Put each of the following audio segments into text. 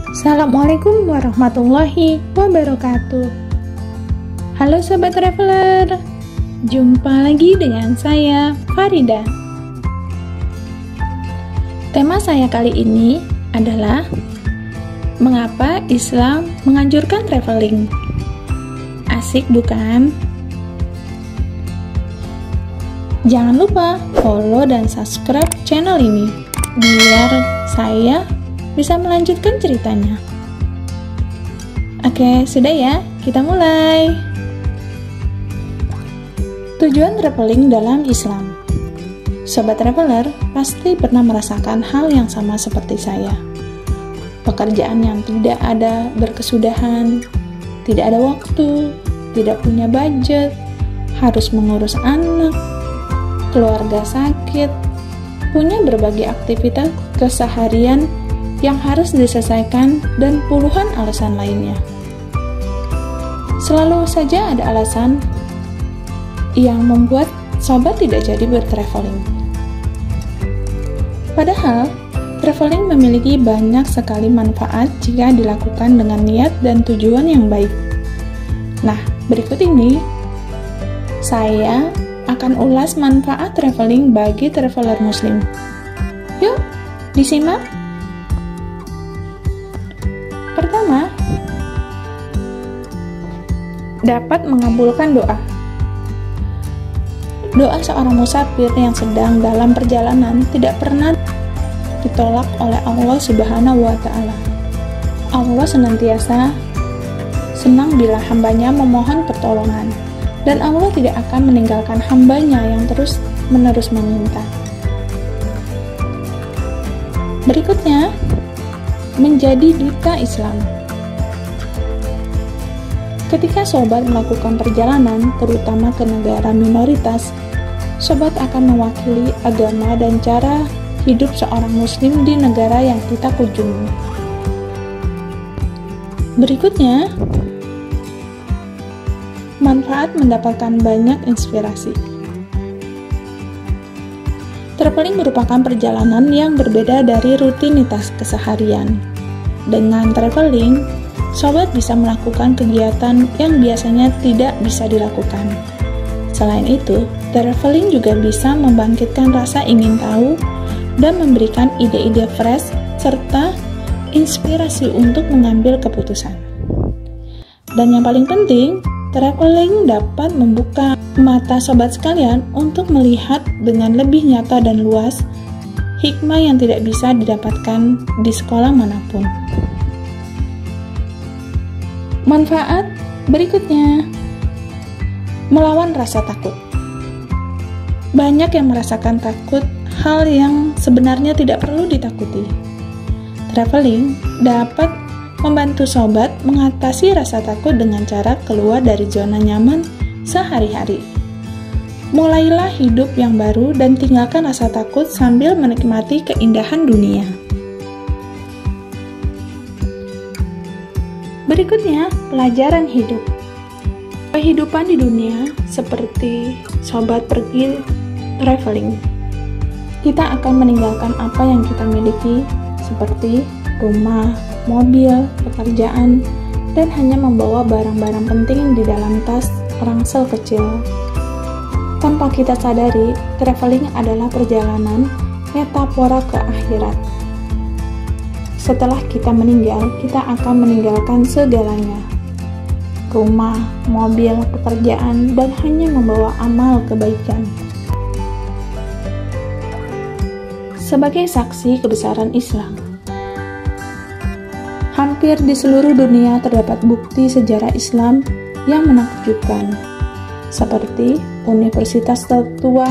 Assalamualaikum warahmatullahi wabarakatuh. Halo Sobat Traveler, jumpa lagi dengan saya, Farida. Tema saya kali ini adalah mengapa Islam menganjurkan traveling. Asik bukan? Jangan lupa follow dan subscribe channel ini, biar saya bisa melanjutkan ceritanya. Oke, sudah ya, kita mulai. Tujuan traveling dalam Islam. Sobat Traveler pasti pernah merasakan hal yang sama seperti saya. Pekerjaan yang tidak ada berkesudahan, tidak ada waktu, tidak punya budget, harus mengurus anak, keluarga sakit, punya berbagai aktivitas keseharian yang harus diselesaikan, dan puluhan alasan lainnya. Selalu saja ada alasan yang membuat sobat tidak jadi bertraveling. Padahal, traveling memiliki banyak sekali manfaat jika dilakukan dengan niat dan tujuan yang baik. Nah, berikut ini saya akan ulas manfaat traveling bagi traveler muslim. Yuk, disimak! Pertama, dapat mengabulkan doa. Doa seorang musafir yang sedang dalam perjalanan tidak pernah ditolak oleh Allah Subhanahu wa Ta'ala. Allah senantiasa senang bila hambanya memohon pertolongan, dan Allah tidak akan meninggalkan hambanya yang terus-menerus meminta. Berikutnya, menjadi duta Islam. Ketika sobat melakukan perjalanan, terutama ke negara minoritas, sobat akan mewakili agama dan cara hidup seorang muslim di negara yang kita kunjungi. Berikutnya, manfaat mendapatkan banyak inspirasi. Traveling merupakan perjalanan yang berbeda dari rutinitas keseharian. Dengan traveling, sobat bisa melakukan kegiatan yang biasanya tidak bisa dilakukan. Selain itu, traveling juga bisa membangkitkan rasa ingin tahu dan memberikan ide-ide fresh serta inspirasi untuk mengambil keputusan. Dan yang paling penting, traveling dapat membuka mata sobat sekalian untuk melihat dengan lebih nyata dan luas hikmah yang tidak bisa didapatkan di sekolah manapun. Manfaat berikutnya, melawan rasa takut. Banyak yang merasakan takut, hal yang sebenarnya tidak perlu ditakuti. Traveling dapat membantu sobat mengatasi rasa takut dengan cara keluar dari zona nyaman sehari-hari. Mulailah hidup yang baru dan tinggalkan rasa takut sambil menikmati keindahan dunia. Berikutnya, pelajaran hidup. Kehidupan di dunia seperti sobat pergi traveling. Kita akan meninggalkan apa yang kita miliki seperti rumah, mobil, pekerjaan, dan hanya membawa barang-barang penting di dalam tas ransel kecil. Tanpa kita sadari, traveling adalah perjalanan metafora ke akhirat. Setelah kita meninggal, kita akan meninggalkan segalanya. Rumah, mobil, pekerjaan, dan hanya membawa amal kebaikan. Sebagai saksi kebesaran Islam, hampir di seluruh dunia terdapat bukti sejarah Islam yang menakjubkan, seperti universitas tertua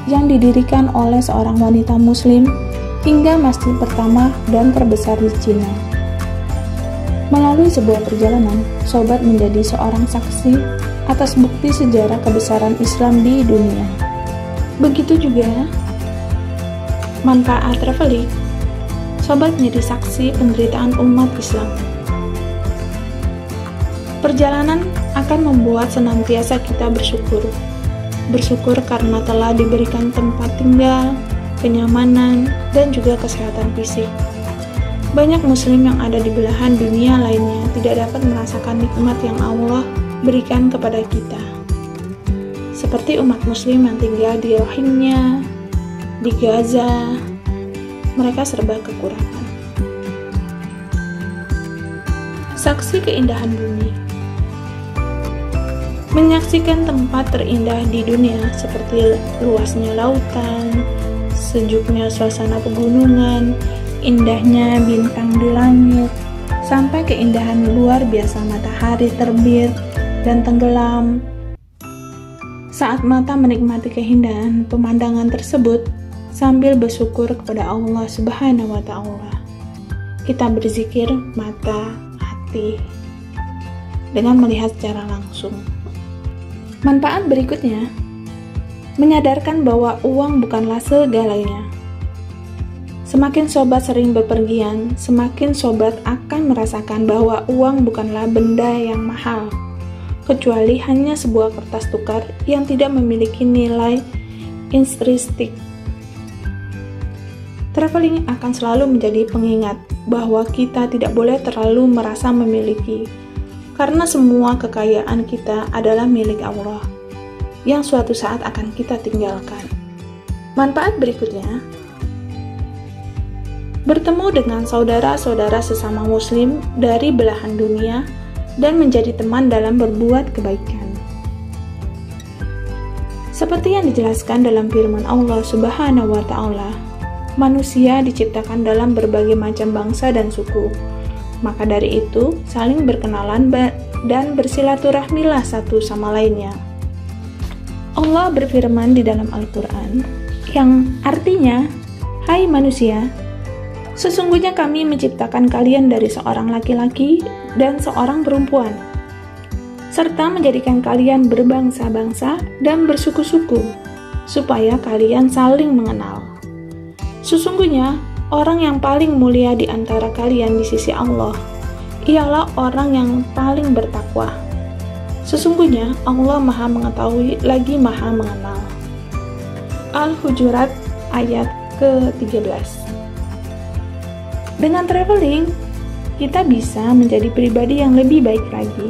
yang didirikan oleh seorang wanita muslim hingga masjid pertama dan terbesar di Cina. Melalui sebuah perjalanan, sobat menjadi seorang saksi atas bukti sejarah kebesaran Islam di dunia. Begitu juga manfaat traveling, sobat menjadi saksi penderitaan umat Islam. Perjalanan akan membuat senantiasa kita bersyukur. Bersyukur karena telah diberikan tempat tinggal, kenyamanan, dan juga kesehatan fisik. banyak muslim yang ada di belahan dunia lainnya tidak dapat merasakan nikmat yang Allah berikan kepada kita. Seperti umat muslim yang tinggal di Rohingya, di Gaza, mereka serba kekurangan. Saksi keindahan bumi. Menyaksikan tempat terindah di dunia seperti luasnya lautan, sejuknya suasana pegunungan, indahnya bintang di langit, sampai keindahan luar biasa matahari terbit dan tenggelam. Saat mata menikmati keindahan pemandangan tersebut sambil bersyukur kepada Allah Subhanahu wa Ta'ala, kita berzikir mata, hati dengan melihat secara langsung. Manfaat berikutnya, menyadarkan bahwa uang bukanlah segalanya. Semakin sobat sering bepergian, semakin sobat akan merasakan bahwa uang bukanlah benda yang mahal, kecuali hanya sebuah kertas tukar yang tidak memiliki nilai intrinsik. Traveling akan selalu menjadi pengingat bahwa kita tidak boleh terlalu merasa memiliki, karena semua kekayaan kita adalah milik Allah, yang suatu saat akan kita tinggalkan. Manfaat berikutnya, bertemu dengan saudara-saudara sesama muslim dari belahan dunia dan menjadi teman dalam berbuat kebaikan. Seperti yang dijelaskan dalam firman Allah Subhanahu wa Ta'ala, manusia diciptakan dalam berbagai macam bangsa dan suku. Maka dari itu, saling berkenalan dan bersilaturahmilah satu sama lainnya. Allah berfirman di dalam Al-Quran, yang artinya, "Hai manusia, sesungguhnya kami menciptakan kalian dari seorang laki-laki dan seorang perempuan, serta menjadikan kalian berbangsa-bangsa dan bersuku-suku, supaya kalian saling mengenal. Sesungguhnya, orang yang paling mulia di antara kalian di sisi Allah, ialah orang yang paling bertakwa. Sesungguhnya, Allah Maha Mengetahui lagi Maha Mengenal." Al-Hujurat ayat ke-13. Dengan traveling, kita bisa menjadi pribadi yang lebih baik lagi.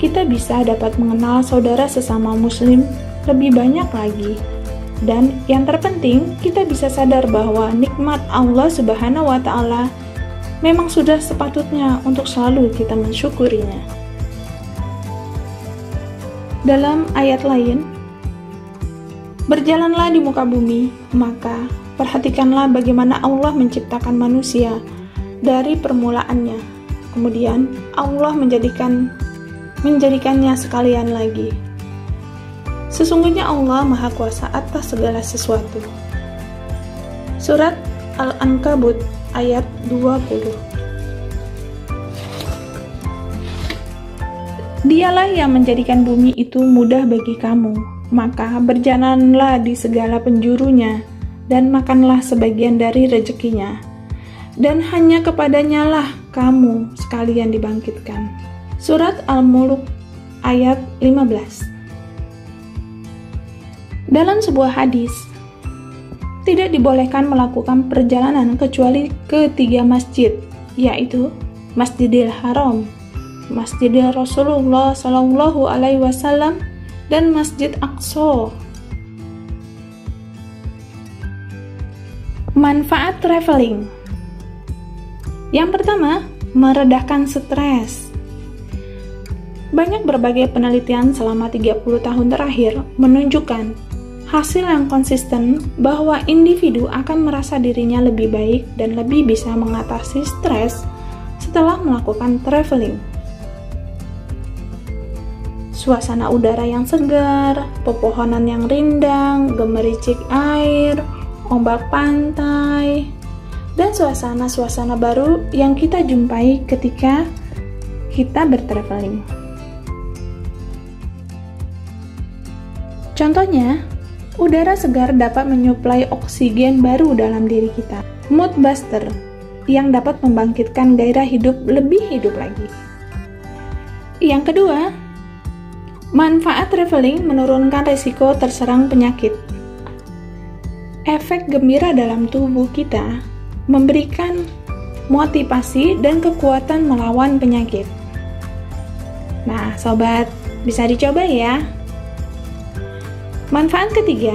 Kita bisa dapat mengenal saudara sesama muslim lebih banyak lagi. Dan yang terpenting, kita bisa sadar bahwa nikmat Allah Subhanahu wa Ta'ala memang sudah sepatutnya untuk selalu kita mensyukurinya. Dalam ayat lain, "Berjalanlah di muka bumi, maka perhatikanlah bagaimana Allah menciptakan manusia dari permulaannya. Kemudian Allah menjadikannya sekalian lagi. Sesungguhnya Allah Maha Kuasa atas segala sesuatu." Surat Al-Ankabut ayat 20. Dialah yang menjadikan bumi itu mudah bagi kamu, maka berjalanlah di segala penjurunya dan makanlah sebagian dari rezekinya, dan hanya kepadanya lah kamu sekalian dibangkitkan. Surat Al-Mulk ayat 15. Dalam sebuah hadis, tidak dibolehkan melakukan perjalanan kecuali ke 3 masjid, yaitu Masjidil Haram, Masjidil Rasulullah Shallallahu Alaihi Wasallam, dan Masjid Aqsa. Manfaat traveling. Yang pertama, meredakan stres. Banyak berbagai penelitian selama 30 tahun terakhir menunjukkan hasil yang konsisten bahwa individu akan merasa dirinya lebih baik dan lebih bisa mengatasi stres setelah melakukan traveling. Suasana udara yang segar, pepohonan yang rindang, gemericik air, ombak pantai, dan suasana-suasana baru yang kita jumpai ketika kita bertraveling. Contohnya, udara segar dapat menyuplai oksigen baru dalam diri kita. Mood booster yang dapat membangkitkan gairah hidup lebih hidup lagi. Yang kedua, manfaat traveling menurunkan risiko terserang penyakit. Efek gembira dalam tubuh kita memberikan motivasi, dan kekuatan melawan penyakit. Nah, sobat, bisa dicoba ya. Manfaat ketiga,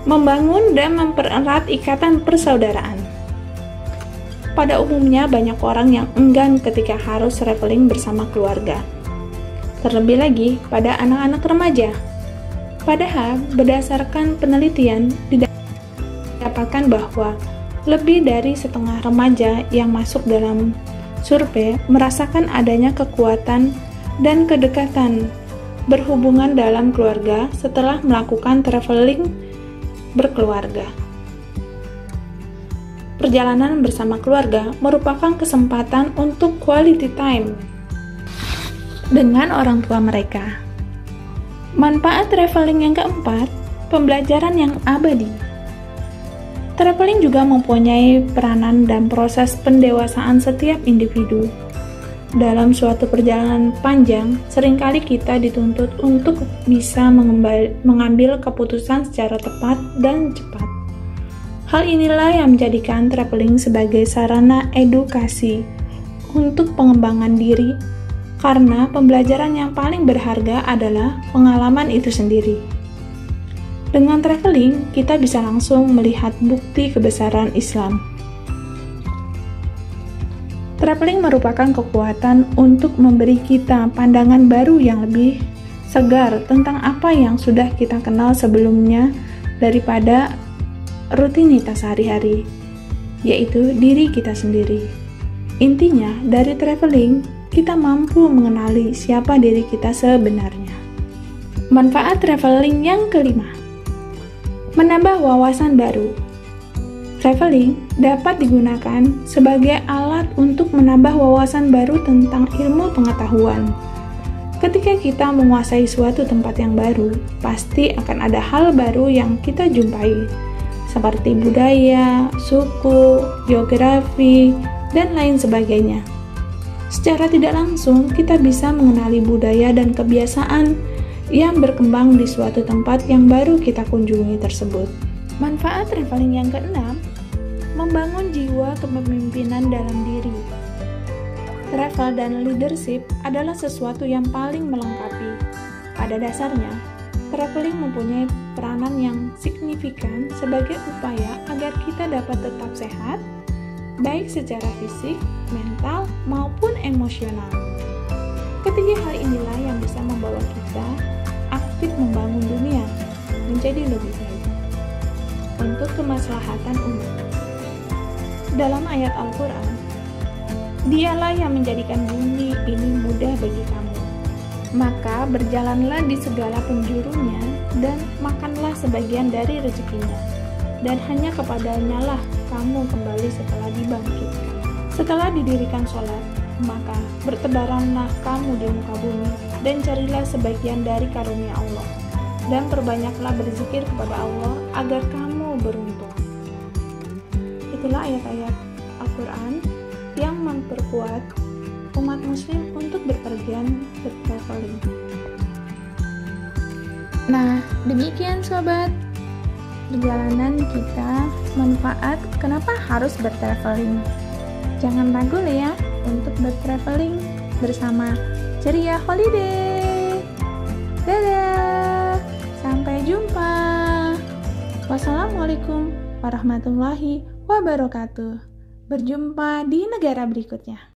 membangun dan mempererat ikatan persaudaraan. Pada umumnya banyak orang yang enggan ketika harus traveling bersama keluarga. Terlebih lagi pada anak-anak remaja. Padahal berdasarkan penelitian didapatkan bahwa lebih dari setengah remaja yang masuk dalam survei merasakan adanya kekuatan dan kedekatan berhubungan dalam keluarga setelah melakukan traveling berkeluarga. Perjalanan bersama keluarga merupakan kesempatan untuk quality time dengan orang tua mereka. Manfaat traveling yang keempat, pembelajaran yang abadi. Traveling juga mempunyai peranan dan proses pendewasaan setiap individu. Dalam suatu perjalanan panjang, seringkali kita dituntut untuk bisa mengambil keputusan secara tepat dan cepat. Hal inilah yang menjadikan traveling sebagai sarana edukasi untuk pengembangan diri, karena pembelajaran yang paling berharga adalah pengalaman itu sendiri. Dengan traveling, kita bisa langsung melihat bukti kebesaran Islam. Traveling merupakan kekuatan untuk memberi kita pandangan baru yang lebih segar tentang apa yang sudah kita kenal sebelumnya daripada rutinitas sehari-hari, yaitu diri kita sendiri. Intinya, dari traveling, kita mampu mengenali siapa diri kita sebenarnya. Manfaat traveling yang kelima, menambah wawasan baru. Traveling dapat digunakan sebagai alat untuk menambah wawasan baru tentang ilmu pengetahuan. Ketika kita menguasai suatu tempat yang baru, pasti akan ada hal baru yang kita jumpai, seperti budaya, suku, geografi, dan lain sebagainya. Secara tidak langsung, kita bisa mengenali budaya dan kebiasaan yang berkembang di suatu tempat yang baru kita kunjungi tersebut. Manfaat traveling yang keenam, membangun jiwa kepemimpinan dalam diri. Travel dan leadership adalah sesuatu yang paling melengkapi. Pada dasarnya, traveling mempunyai peranan yang signifikan sebagai upaya agar kita dapat tetap sehat, baik secara fisik, mental, maupun emosional. Ketiga hal inilah yang bisa membawa kita aktif membangun dunia menjadi lebih baik untuk kemaslahatan umat. Dalam ayat Al-Quran, Dialah yang menjadikan bumi ini mudah bagi kamu. Maka berjalanlah di segala penjurunya dan makanlah sebagian dari rezekinya, dan hanya kepadanya lah kamu kembali setelah dibangkitkan. Setelah didirikan sholat, maka bertebaranlah kamu di muka bumi dan carilah sebagian dari karunia Allah, dan perbanyaklah berzikir kepada Allah agar kamu beruntung. Itulah ayat-ayat Al-Quran yang memperkuat umat muslim untuk berpergian bertraveling. Nah, demikian sobat, perjalanan kita manfaat kenapa harus bertraveling. Jangan ragu ya untuk bertraveling bersama Ceria Holiday. Dadah, sampai jumpa. Wassalamualaikum warahmatullahi wabarakatuh. Berjumpa di negara berikutnya.